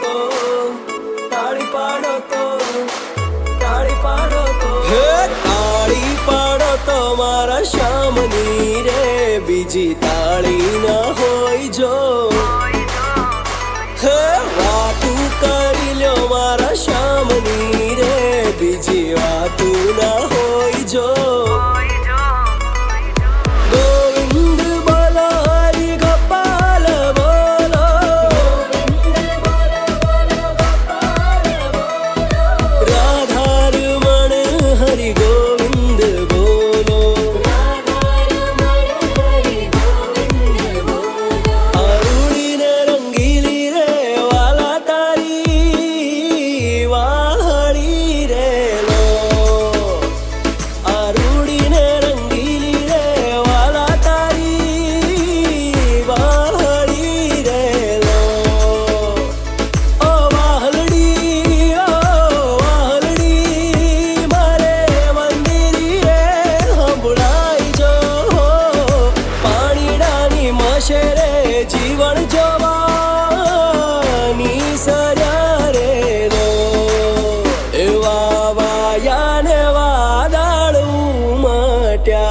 તો તાળી પાડો તો તાળી પાડો તો હે તાળી પાડો તો મારા શ્યામની રે બીજી તાળી ના હોય જો હે વાતું કરી લ્યો મારા શ્યામની રે બીજી વાતું ના હોય જો જીવન જોવાની સર્યા રે લો એવા વાયા ને વાદળ ઉમટ્યા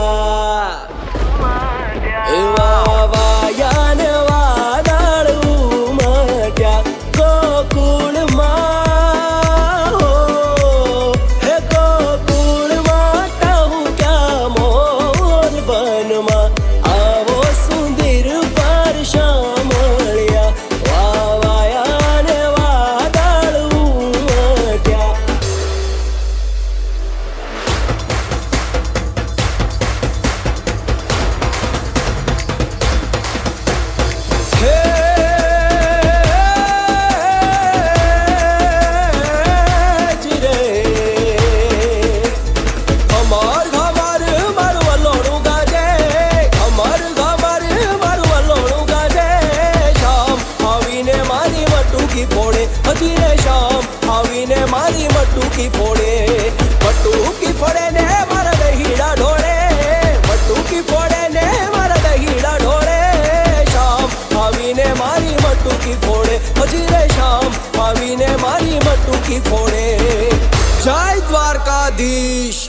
એવા વાયા ને વાદળ ઉમટ્યા ગોકુળમાં હે ગોકુળમાં ટહુક્યા મોર વનમાં આવો સુંદર હજી રે શામ આવીને મારી મટુકી ફોડે મટુકી ફોડે ને મારા દહીડા ઢોળે મટુકી ફોડે ને મારા દહીડા ઢોળે શામ આવીને મારી મટુકી ફોડે હજી રે શામ આવીને મારી મટુકી ફોડે જય દ્વારકાધીશ।